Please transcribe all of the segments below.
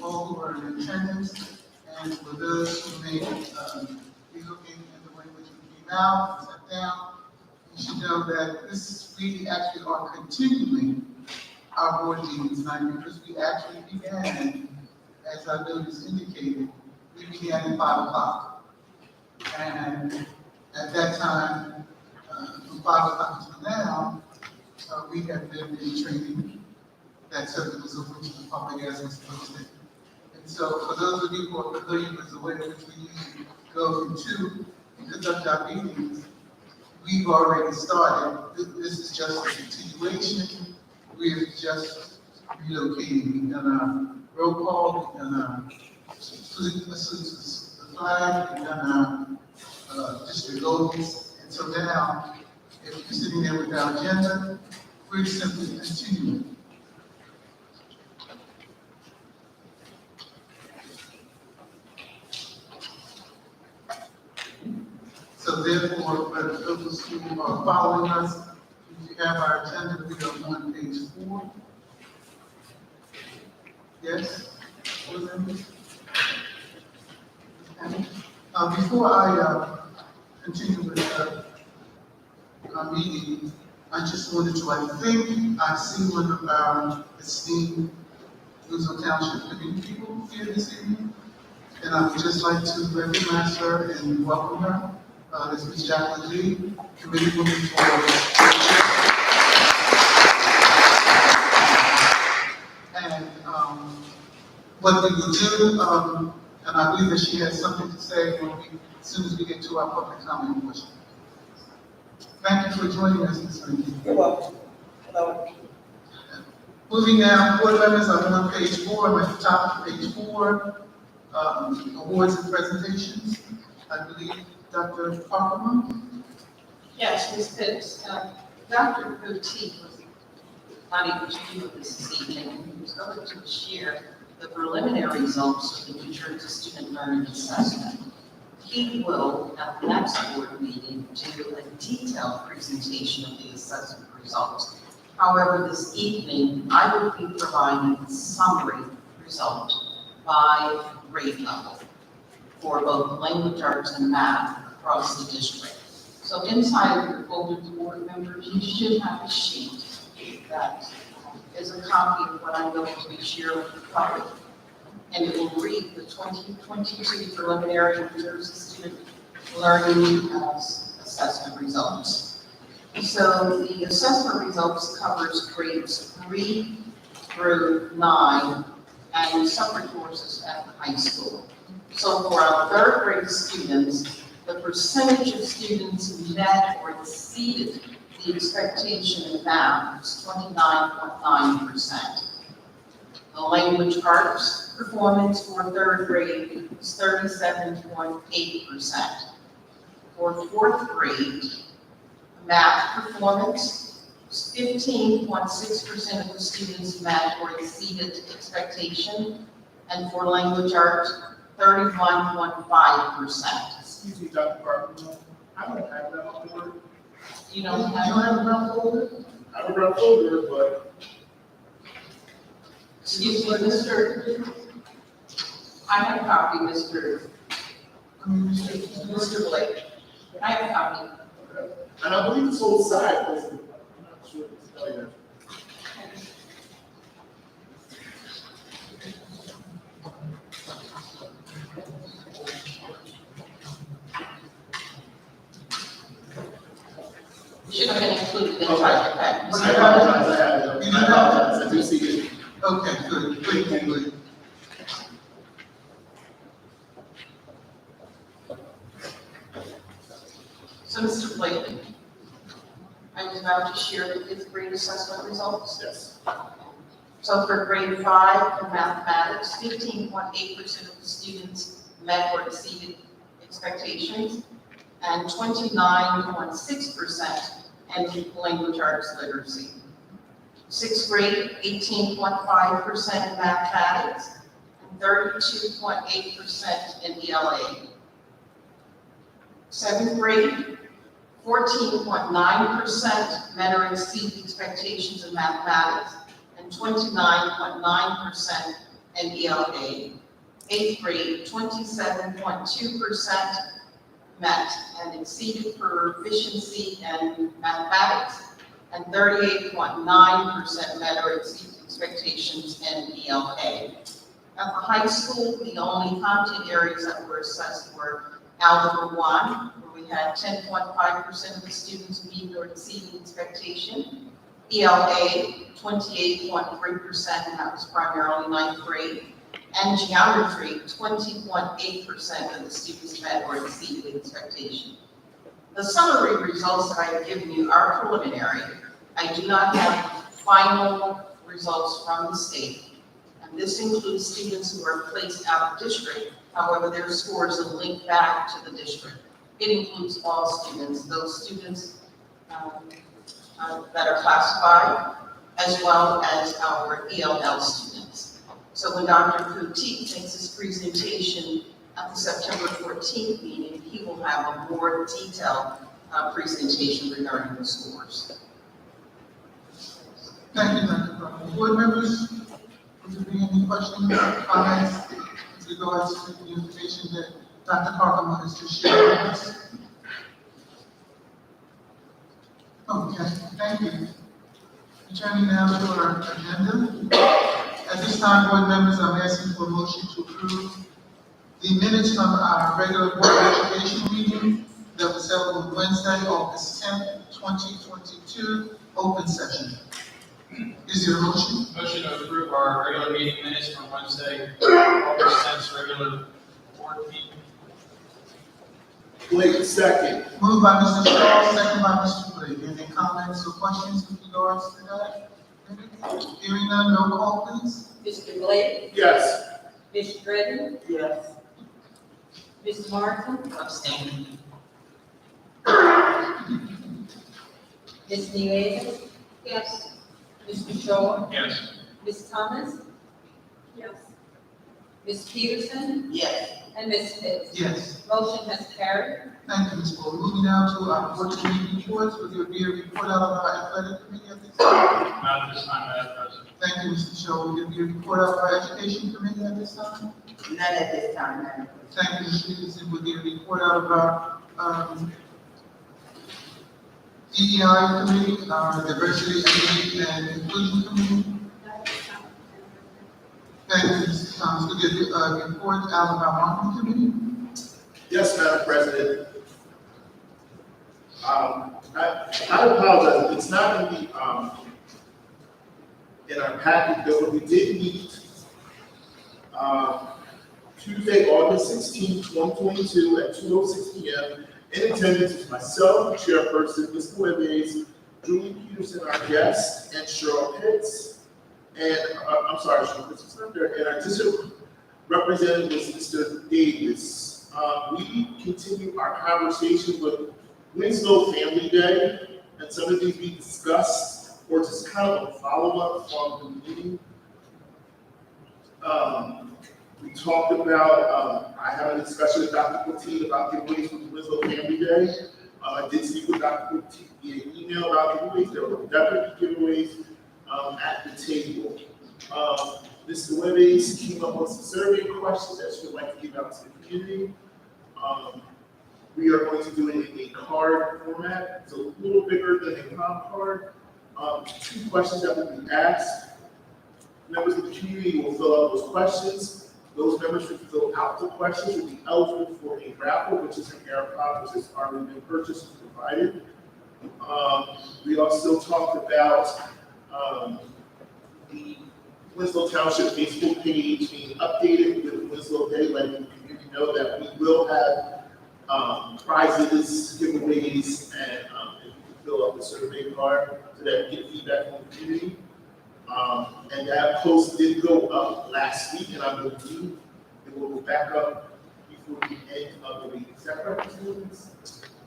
All who are in attendance, and for those who may be looking at the way in which we came out and sat down, you should know that this we actually are continuing our board meetings tonight because we actually began, as our notice indicated, we began at 5 o'clock. And at that time, from 5 o'clock until now, we have been in training that certainly was open to the public as was posted. And so for those of you who are familiar with the way in which we usually go into and conduct our meetings, we've already started. This is just a continuation. We're just relocating. We've done our roll call, we've done our salute the flag, we've done our district goals. And so now, if you're sitting there with our agenda, we're simply continuing. So therefore, for those who are following us, if you have our agenda, we are on page 4. Yes? Before I continue with our meeting, I just wanted to, I see one of our esteemed Winslow Township community people here this evening, and I would just like to recognize her and welcome her. This is Jacqueline Lee, committee woman for and what we will do, and I believe that she has something to say as soon as we get to our public comment portion. Thank you for joining us this evening. You're welcome. Hello. Moving now, board members, I'm on page 4, I'm at the top of page 4, awards and presentations. I believe Dr. Parker. Yes, Ms. Pitts. Dr. Boutique was not able to be with us this evening. He was going to share the preliminary results of the New Jersey Student Learning Assessment. He will, at the next board meeting, do a detailed presentation of the assessment results. However, this evening, I will be providing a summary result by grade level for both language arts and math across the district. So inside of your folder, board members, you should have a sheet that is a copy of what I'm going to be sharing with the public. And it will read the 2022 preliminary New Jersey Student Learning Assessment results. So the assessment results covers grades 3 through 9 and summer courses at the high school. So for our 3rd grade students, the percentage of students who met or exceeded the expectation in math was 29.9%. The language arts performance for 3rd grade was 37.8%. For 4th grade, math performance was 15.6% of the students met or exceeded expectation, and for language arts, 31.5%. Excuse me, Dr. Parker. I don't have that on board. You don't have a brown folder? I have a brown folder, but. Excuse me, Mr. I have a copy, Mr. Mr. Blake. I have a copy. Okay. And I believe this whole side was, I'm not sure if it's telling you. Should have been included in the Okay. entire package. I apologize, I have it. I apologize, I do see it. Okay, good, good. So, Mr. Blakely, I was about to share the fifth grade assessment results. Yes. So for grade 5 in mathematics, 15.8% of the students met or exceeded expectations, and 29.6% in language arts literacy. Sixth grade, 18.5% in mathematics, and 32.8% in ELA. Seventh grade, 14.9% met or exceeded expectations in mathematics, and 29.9% in ELA. Eighth grade, 27.2% met and exceeded proficiency in mathematics, and 38.9% met or exceeded expectations in ELA. At the high school, the only content areas that were assessed were Algebra 1, where we had 10.5% of the students meet or exceeding expectation. ELA, 28.3%, and that was primarily ninth grade. And geometry, 20.8% of the students met or exceeded expectation. The summary results that I have given you are preliminary. I do not have final results from the state. And this includes students who are placed out of district. However, their scores are linked back to the district. It includes all students, those students that are classified, as well as our ELL students. So when Dr. Coutique makes his presentation at the September 14th meeting, he will have a more detailed presentation regarding the scores. Thank you, Dr. Parker. Board members, would there be any questions or comments with regards to the information that Dr. Parker wants to share with us? Okay, thank you. Turning now to our agenda. At this time, board members, I'm asking for a motion to approve the minutes from our regular Board of Education meeting that was held on Wednesday, August 10th, 2022, open session. Is there a motion? Motion to approve our regular meeting minutes from Wednesday, August 10th, regular board meeting. Blake, second. Moved by Mr. Shaw, second by Mr. Blake. Any comments or questions with regards to that? Hearing none, roll call, please. Mr. Blake? Yes. Ms. Stratton? Yes. Ms. Martin? Abstain. Ms. Nieves? Yes. Mr. Shaw? Yes. Ms. Thomas? Yes. Ms. Peterson? Yes. And Ms. Pitts? Yes. Motion has carried. Thank you, Ms. Ford. Moving now to our board committee reports. Will there be a report out of our athletic committee at this time? Not at this time, Madam President. Thank you, Mr. Shaw. Will there be a report out of our education committee at this time? None at this time, Madam President. Thank you, Ms. Peterson. Will there be a report out of our DEI committee, our diversity, equity, and inclusion committee? Thank you, Mr. Thomas. Will there be a report out of our marketing committee? Yes, Madam President. I apologize, it's not in the, in our packet, but we did meet, Tuesday, August 16th, 2022 at 2:06 p.m. In attendance is myself, the chairperson, Ms. Nieves, Julie Peterson, our guest, and Cheryl Pitts, and, Cheryl Pitts was not there, and our district representative was Mr. Davis. We continue our conversation with Winslow Family Day, and some of these we discussed, or just kind of a follow-up from the meeting. We talked about, I had a discussion with Dr. Coutique about giveaways from Winslow Family Day. I did speak with Dr. Coutique via email about giveaways. There were definitely giveaways at the table. Ms. Nieves came up with some survey questions that she would like to give out to the community. We are going to do it in a card format. It's a little bigger than a prom card. 2 questions that will be asked. Members of the community will fill out those questions. Those members who fill out the questions will be eligible for a raffle, which is an AirPod, which has already been purchased and provided. We also talked about the Winslow Township Facebook page being updated with Winslow Day, letting the community know that we will have prizes, giveaways, and if you can fill out the survey card so that we get feedback from the community. And that post did go up last week, and I believe it will go back up before the end of the week. Is that correct, Ms. Williams?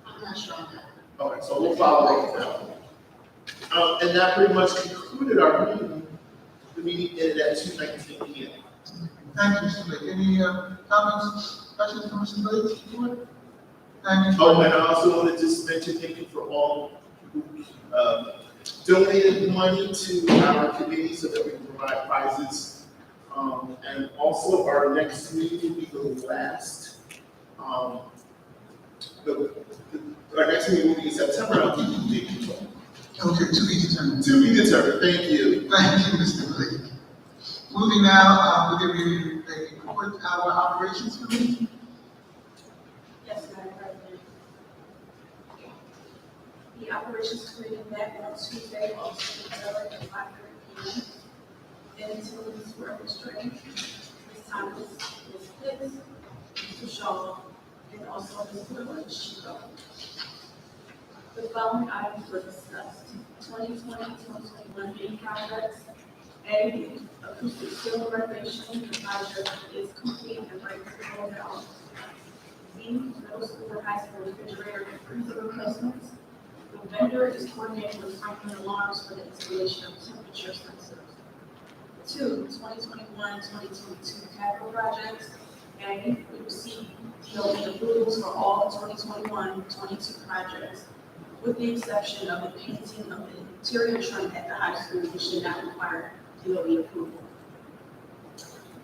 I'm not sure on that. Okay, so we'll follow up now. And that pretty much concluded our meeting. The meeting ended at 2:19 p.m. Thank you, Mr. Blake. Any comments, questions from Mr. Blake? Thank you. Oh, and I also want to just mention thank you for all who donated money to our committee so that we can provide prizes. And also our next meeting will be the last. Our next meeting will be in September. I'll give you the date. Okay, to be determined. To be determined. Thank you. Thank you, Mr. Blake. Moving now, we're going to report our operations committee. Yes, Madam President. The Operations Committee met on Tuesday, August 23rd at 5:30 p.m. In attendance were Ms. Drake, Ms. Thomas, Ms. Pitts, Mr. Shaw, and also Ms. Lewis. The following items were discussed: 2020-2021 meeting projects. A, acoustic ceiling renovation. The project is complete and ready to roll out. B, middle school and high school refrigerator and freezer replacements. The vendor is coordinating with Franklin Alarms for the installation of temperature sensors. 2, 2021-2022 capital projects. A, we received POA approvals for all 2021-22 projects, with the exception of the painting of the interior trim at the high school, which did not require POA approval.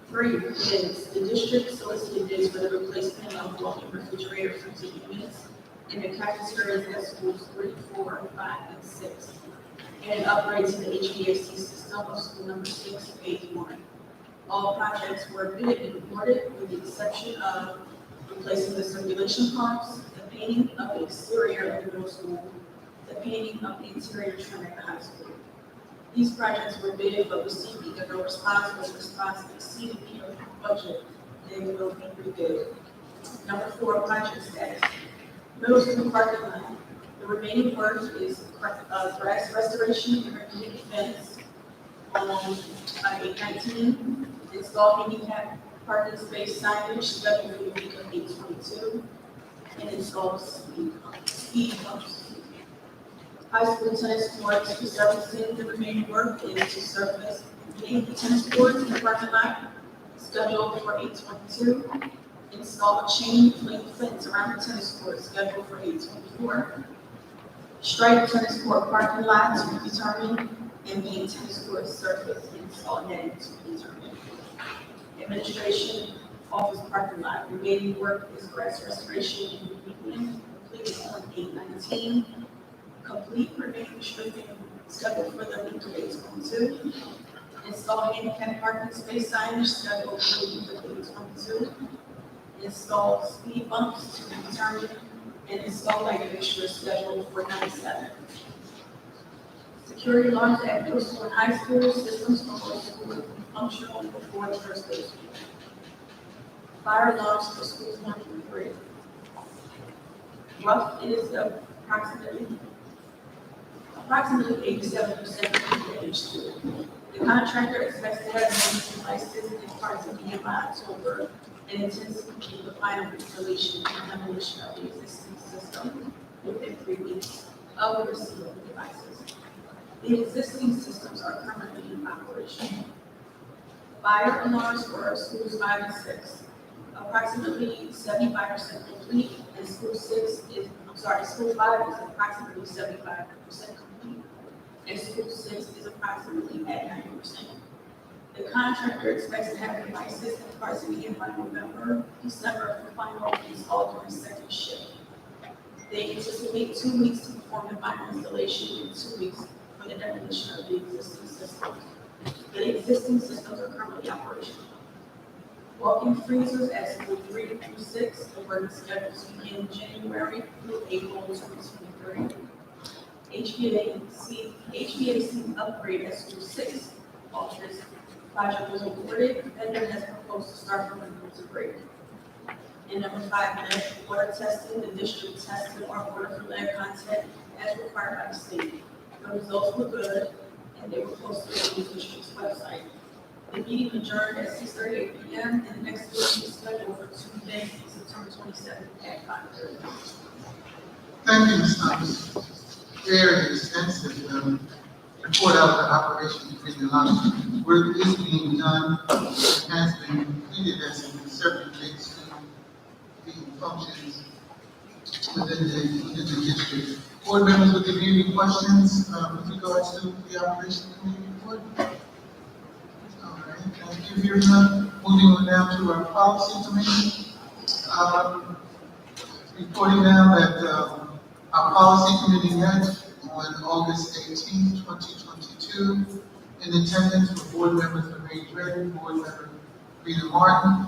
3, bids. The district solicited bids for the replacement of walk-in refrigerator freezer units in the cafeterias at schools 3, 4, 5, and 6, and an upgrade to the HVAC system of school number 6, phase 1. All projects were bid and awarded with the exception of replacing the circulation pumps, the painting of the exterior of the middle school, the painting of the interior trim at the high school. These projects were bid but received either no response or response exceeded the budget, and they will be rebid. Number 4, project status. Middle school parking lot. The remaining work is grass restoration and removing fence on 819. Install handicap parking space signage scheduled for the week of 8/22, and install speed bumps. High school tennis courts. For servicing, the remaining work is to surface the tennis courts in the parking lot scheduled for 8/22. Install a chain link fence around the tennis court scheduled for 8/24. Stripe tennis court parking lot to be determined, and main tennis court surface install netting to be determined. Administration office parking lot. Remaining work is grass restoration and weekend completed on 8/19. Complete remaining stripping scheduled for the week of 8/22. Install handicap parking space signage scheduled for the week of 8/22. Install speed bumps to be determined, and install light fixtures scheduled for 97. Security alarms at middle school and high school. Systems for both schools will be functional before the first day of school. Fire alarms for schools 1 through 3. Rough is approximately 87% of each school. The contractor expects to have maintenance devices and parts of the by October, and intends to complete the final installation and demolition of the existing system within 3 weeks of the receipt of the devices. The existing systems are currently in operation. Fire alarms for schools 5 and 6, approximately 75% complete, and school 5 is approximately 75% complete, and school 6 is approximately at 90%. The contractor expects to have the devices and parts in hand by November, December for final install during second shift. They anticipate 2 weeks to perform the final installation and 2 weeks for the demolition of the existing system. The existing systems are currently operational. Walk-in freezers at school 3 through 6, the work is scheduled to begin January through April 2023. HVAC upgrade at school 6 office project was awarded, vendor has proposed to start from the winter break. And number 5, lead water testing, the district tested our water for lead content as required by the state. The results were good, and they were posted on the district's website. The meeting adjourned at 6:38 p.m. and the next meeting is scheduled for Tuesday, September 27th at 5:30. Thank you, Ms. Thomas. Very extensive report out of the operation committee. A lot of work is being done. It has been completed as it circulates to the functions within the district. Board members, would there be any questions with regards to the operation committee report? All right, thank you. Hearing none, moving on now to our policy committee. Reporting now that our policy committee met on August 18, 2022. In attendance were board members Marie Redden, board member Rita Martin,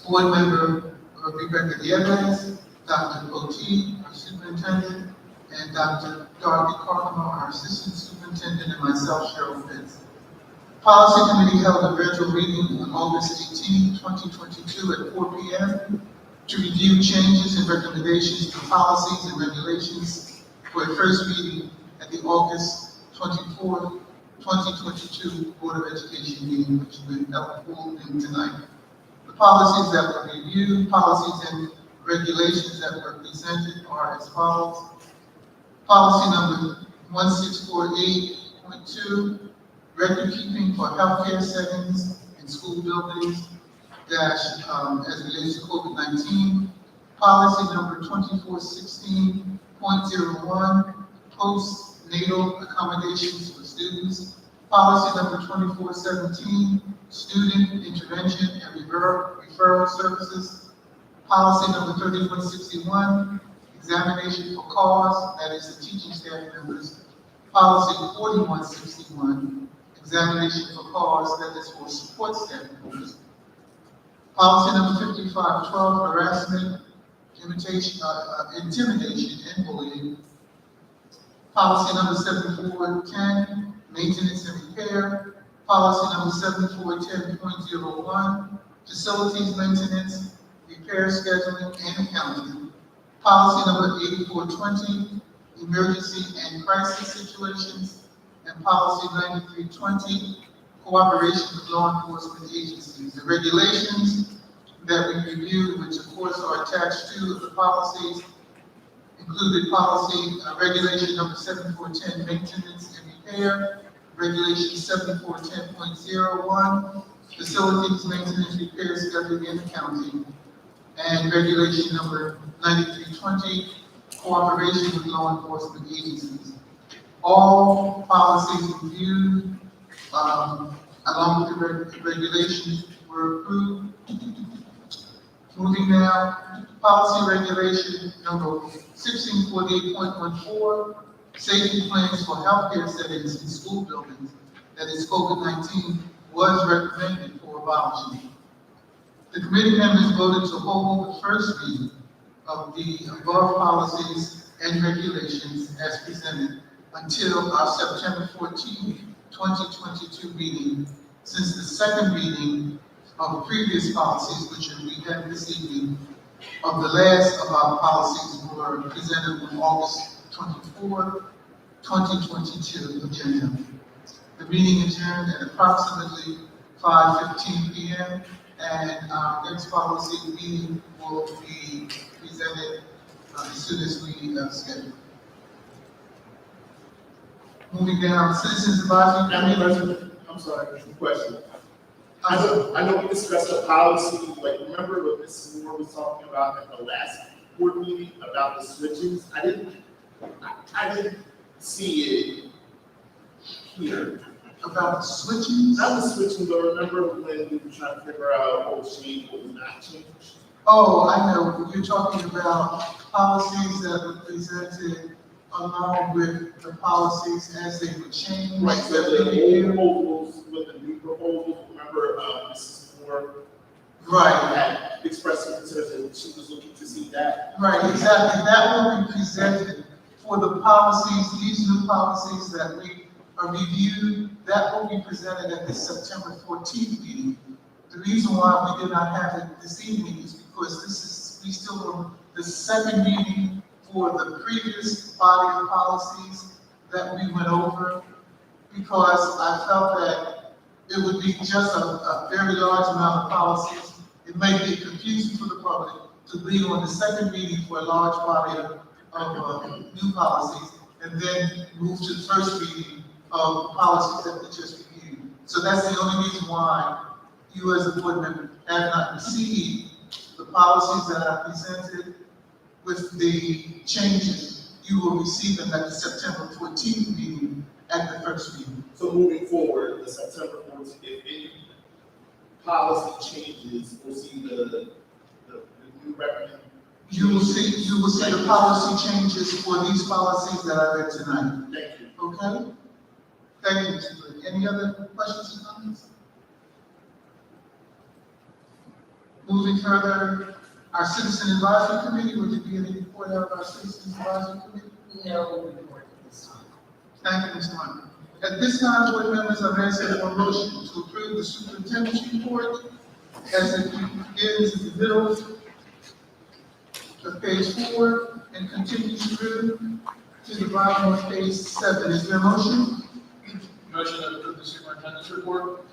board member Rebecca Nieves, Dr. Cote, our superintendent, and Dr. Dorothy Carpenter, our assistant superintendent, and myself, Cheryl Fitz. Policy committee held a virtual meeting on August 18, 2022 at 4 p.m. to review changes and recommendations to policies and regulations for a first meeting at the August 24, 2022 Board of Education meeting, which we held tonight. The policies that were reviewed, policies and regulations that were presented are as follows. Policy number 1648.2, record keeping for healthcare settings in school buildings, as relates to COVID-19. Policy number 2416.01, postnatal accommodations for students. Policy number 2417, student intervention and referral services. Policy number 3161, examination for cause, that is the teaching staff members. Policy 4161, examination for cause, that is for support staff members. Policy number 5512, harassment, intimidation, and bullying. Policy number 7410, maintenance and repair. Policy number 7410.01, facilities maintenance, repair scheduling, and accounting. Policy number 8420, emergency and crisis situations. And policy 9320, cooperation with law enforcement agencies. The regulations that we reviewed, which of course are attached to the policies, included policy regulation number 7410, maintenance and repair, regulation 7410.01, facilities maintenance, repair, scheduling, and accounting, and regulation number 9320, cooperation with law enforcement agencies. All policies reviewed along with the regulations were approved. Moving now, policy regulation number 1648.14, safety plans for healthcare settings in school buildings, that is COVID-19, was recommended for adoption. The committee members voted to hold the first reading of the above policies and regulations as presented until our September 14, 2022 meeting, since the second reading of previous policies, which we had this evening, of the last of our policies were presented on August 24, 2022 agenda. The meeting adjourned at approximately 5:15 p.m. and our next policy meeting will be presented as soon as we schedule. Moving down, citizens advisory. I'm sorry, there's a question. I know we discussed the policy, like, remember what Ms. Moore was talking about at the last board meeting about the switches? I didn't see it here. About the switching? Not the switching, but remember when we were trying to figure out what was changed, what was not changed? Oh, I know, you're talking about policies that were presented along with the policies as they were changed. Right, so that the we old reviewed. proposals with the new proposals, remember, Mrs. Moore Right, had expressed concerns that she was looking to see that. right, exactly, that will be presented for the policies, these new policies that we reviewed, that will be presented at the September 14th meeting. The reason why we did not have it this evening is because we still on the second meeting for the previous body of policies that we went over, because I felt that it would be just a very large amount of policies. It may be confusing for the public to be on the second meeting for a large body of new policies, and then move to the first meeting of policies that we just reviewed. So that's the only reason why you as a board member have not received the policies that I presented with the changes. You will receive them at the September 14th meeting at the first meeting. So moving forward, the September 14th, if any policy changes, we'll see the new recommendation. You will see the policy changes for these policies that I read tonight, Thank you. okay? Thank you, Mr. Blake. Any other questions or comments? Moving further, our Citizen Advisory Committee, would there be any report out of our Citizen Advisory Committee? No report at this time. Thank you, Ms. Martin. At this time, board members, I'm asking for a motion to approve the superintendent's report as it begins in the middle of page 4 and continues through to the bottom of page 7. Is there a motion? Motion to approve the superintendent's report?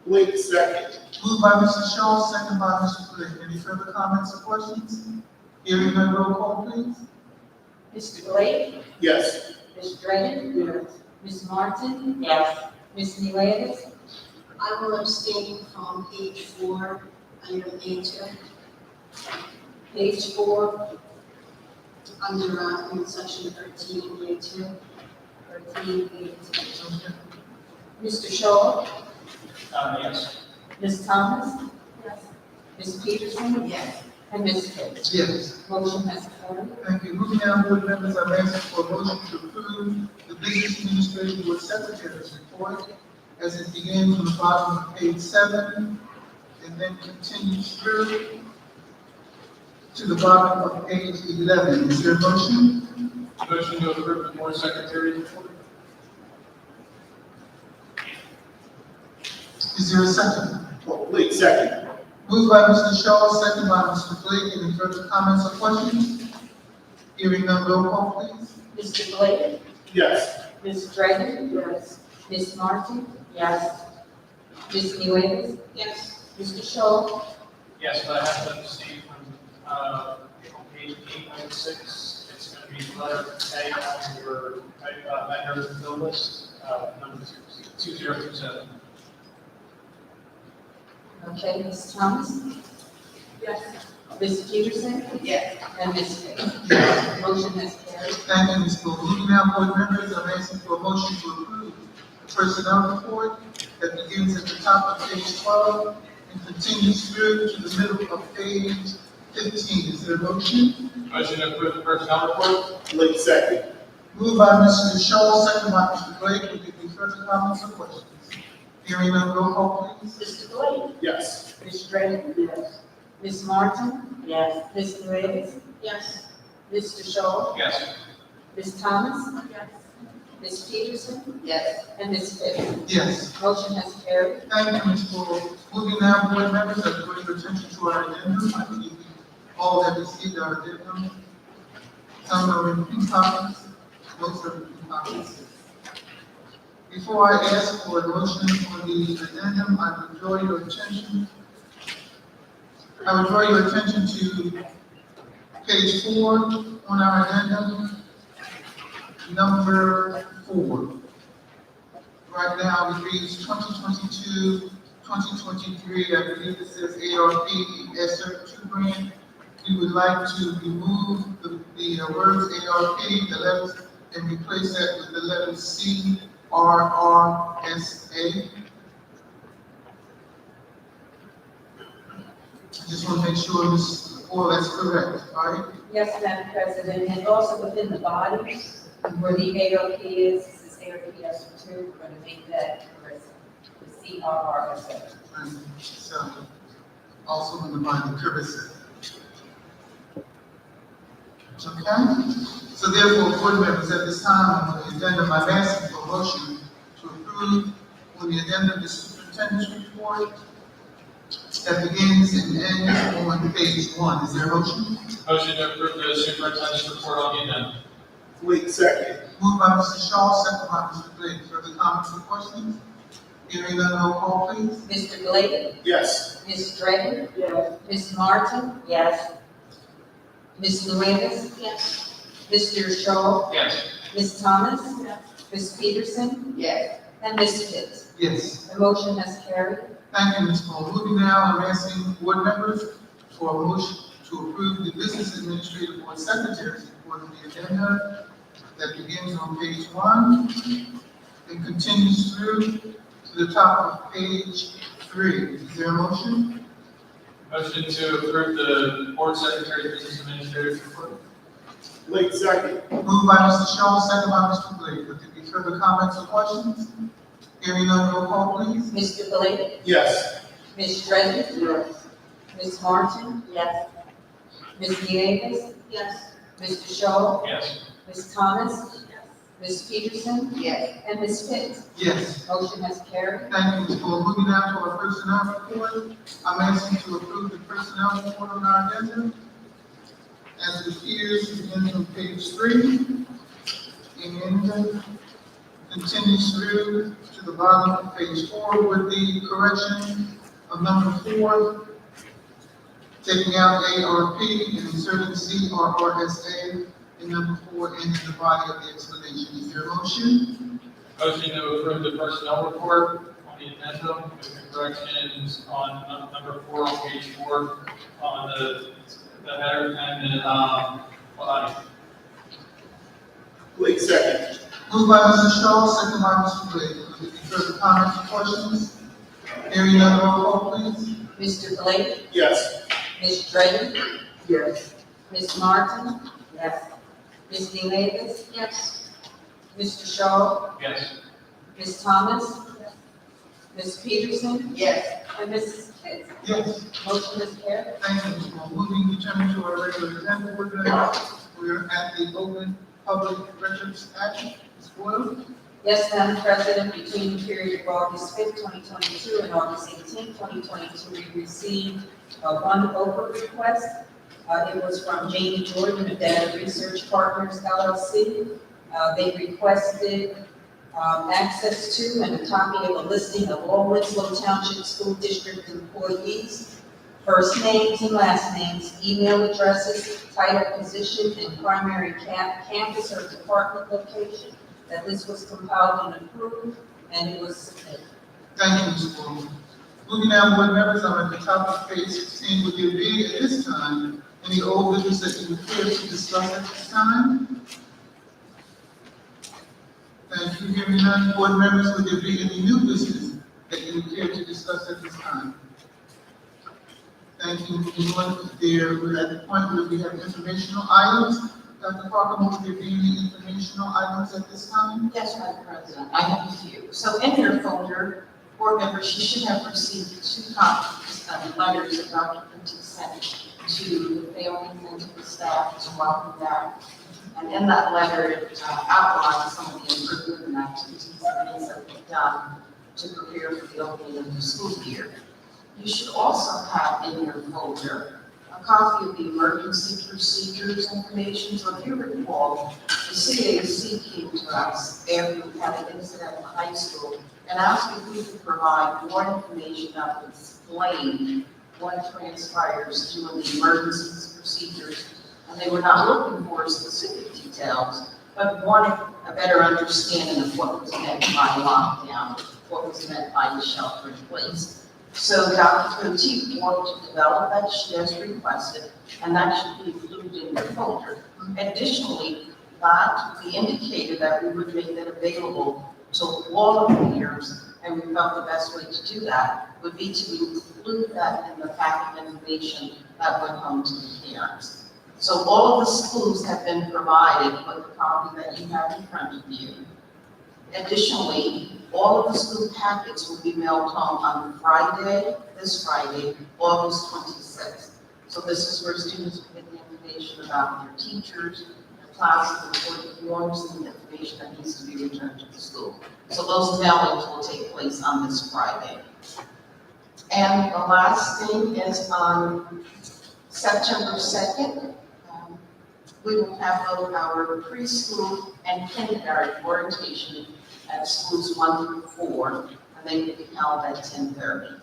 Blake, second. Moved by Mr. Shaw, second by Mr. Blake. Any further comments or questions? Hearing none, roll call, please. Mr. Blake? Yes. Ms. Dragon? Yes. Ms. Martin? Yes. Ms. Nueve? I will abstain from page 4, item A2, Page 4, under, in section 13, A2. 13, Mr. Shaw? Yes. Ms. Thomas? Yes. Ms. Peterson? Yes. And Ms. Pitts? Yes. Motion has carried. Thank you. Moving down, board members, I'm asking for a motion to approve the Business Administration Board Secretary's report as it begins from the bottom of page 7 and then continues through to the bottom of page 11. Is there a motion? Motion to approve the board secretary's report? Is there a second? Oh, Blake, second. Moved by Mr. Shaw, second by Mr. Blake. Any further comments or questions? Hearing none, roll call, please. Mr. Blake? Yes. Ms. Dragon? Yes. Ms. Martin? Yes. Ms. Nueve? Yes. Mr. Shaw? Yes, but I have to abstain from, page 8.6. It's going to be letter A on your, vendor bill list, number 2027. Okay, Ms. Thomas? Yes. Ms. Peterson? Yes. And Ms. Pitts? Motion has carried. Thank you, Ms. Bowles. Moving down, board members, I'm asking for a motion to approve the personnel report that begins at the top of page 12 and continues through to the middle of page 15. Is there a motion? Motion to approve the personnel report? Blake, second. Moved by Mr. Shaw, second by Mr. Blake. Will there be further comments or questions? Hearing none, roll call, please. Mr. Blake? Yes. Ms. Dragon? Yes. Ms. Martin? Yes. Ms. Nueve? Yes. Mr. Shaw? Yes. Ms. Thomas? Yes. Ms. Peterson? Yes. And Ms. Pitts? Yes. Motion has carried. Thank you, Ms. Bowles. Moving now, board members, I draw your attention to our addendum. I believe we all have received our addendum. Some are in pink copies, most are in pink copies. Before I ask for a motion for the addendum, I would draw your attention to page 4 on our addendum, number 4. Right now, it reads 2022, 2023, I believe it says ARP, ESSER 2 grant. We would like to remove the words ARP, the letters, and replace that with the letter C RRSA. I just want to make sure this, all that's correct, right? Yes, Madam President, and also within the bodies, where the AOP is, this is AOPS 2, we're going to make that the CRRSA. And so, also in the body, Carissa. Okay? So therefore, board members, at this time, on the addendum, I'm asking for a motion to approve on the addendum the superintendent's report that begins and ends on page 1. Is there a motion? Motion to approve the superintendent's report on the addendum. Blake, second. Moved by Mr. Shaw, second by Mr. Blake. Further comments or questions? Hearing none, roll call, please. Mr. Blake? Yes. Ms. Dredden? Yes. Ms. Martin? Yes. Ms. Nuevas? Yes. Mr. Shaw? Yes. Ms. Thomas? Yes. Ms. Peterson? Yes. And Ms. Pitts? Yes. The motion has carried. Thank you, Ms. Paul. Moving now, I'm asking board members for a motion to approve the Business Administrative Board Secretary's report on the agenda that begins on page 1 and continues through to the top of page 3. Is there a motion? Motion to approve the board secretary business administrative report. Blake, second. Moved by Mr. Shaw, second by Mr. Blake. Would there be further comments or questions? Hearing none, roll call, please. Mr. Blake? Yes. Ms. Dredden? Yes. Ms. Martin? Yes. Ms. Nuevas? Yes. Mr. Shaw? Yes. Ms. Thomas? Ms. Peterson? Yes. And Ms. Pitts? Yes. Motion has carried. Thank you, Ms. Paul. Moving now to our personnel report. I'm asking to approve the personnel report on our agenda as it appears beginning on page 3 and continues through to the bottom of page 4 with the correction of number 4, taking out ARP and inserting CRRSA in number 4 into the body of the explanation. Is there a motion? Motion to approve the personnel report on the addendum with the corrections on number 4 on page 4 on the header and then, body. Blake, second. Moved by Mr. Shaw, second by Mr. Blake. Will there be further comments or questions? Hearing none, roll call, please. Mr. Blake? Yes. Ms. Dredden? Yes. Ms. Martin? Yes. Ms. Nuevas? Yes. Mr. Shaw? Yes. Ms. Thomas? Ms. Peterson? Yes. And Ms. Pitts? Yes. Motion is carried. Thank you, Ms. Paul. Moving, returning to our regular agenda, we're at the Open Public Records Act. Ms. Boyle? Yes, Madam President, between the period of August 5th, 2022 and August 18th, 2022, we received one OPA request. It was from Jamie Jordan of Data Research Partners LLC. They requested access to and a copy of a listing of all Winslow Township School District employees, first names and last names, email addresses, title, position, and primary campus or department location. That this was compiled and approved, and it was submitted. Thank you, Ms. Paul. Moving now, board members, I'm at the top of page 16. Would there be at this time any old business that you would care to discuss at this time? Thank you. Hearing none, board members, would there be any new business that you would care to discuss at this time? Thank you. Moving on, we're at the point where we have informational items. Dr. Parker, would there be any informational items at this time? Yes, Madam President, I have a few. So in your folder, board members, you should have received 2 copies of the letters that Dr. Quinty sent to the families and to the staff to welcome back. And in that letter, it outlines some of the improvement and activities and things that we've done to prepare for the opening of the school year. You should also have in your folder a copy of the emergency procedures information. So if you recall, the CAC came to us after we had an incident in high school and asked if we could provide more information that would explain what transpires during the emergency procedures. And they were not looking for specific details, but wanted a better understanding of what was meant by lockdown, what was meant by the shelter in place. So Dr. Quinty worked to develop that she has requested, and that should be included in your folder. Additionally, that we indicated that we would make that available to all of the years, and we felt the best way to do that would be to include that in the packet of information that went home to the parents. So all of the schools have been provided with the copy that you have in front of you. Additionally, all of the school packets will be mailed home on Friday, this Friday, August 26th. So this is where students will get the information about their teachers, their classes, the forms, and the information that needs to be returned to the school. So those mailings will take place on this Friday. And the last thing is on September 2nd, we will have both our preschool and kindergarten orientation at schools 1 through 4, and they will be held at 10:30.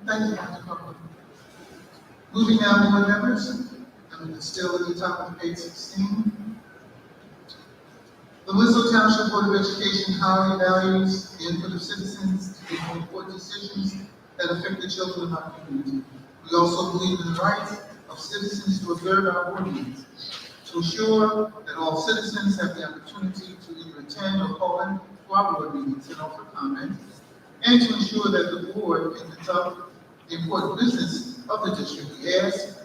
Thank you, Dr. Copeland. Moving now, board members, and still at the top of page 16. The Winslow Township Board of Education highly values the input of citizens to make important decisions that affect the children in our community. We also believe in the rights of citizens to observe our board meetings, to ensure that all citizens have the opportunity to either attend or call in to our board meetings and offer comments, and to ensure that the board can conduct the important business of the district. We ask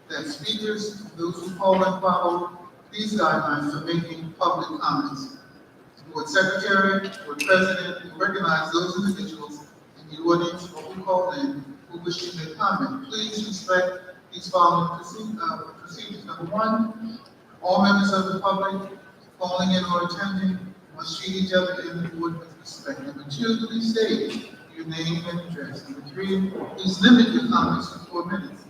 that speakers, those who call and follow these guidelines for making public comments. Board secretary, board president will recognize those individuals in the audience or who call in who wish to make comment. Please respect these following procedures. Number one, all members of the public calling in or attending must treat each other in the board with respect. Number two, please state your name and address. Number three, please limit your comments to 4 minutes.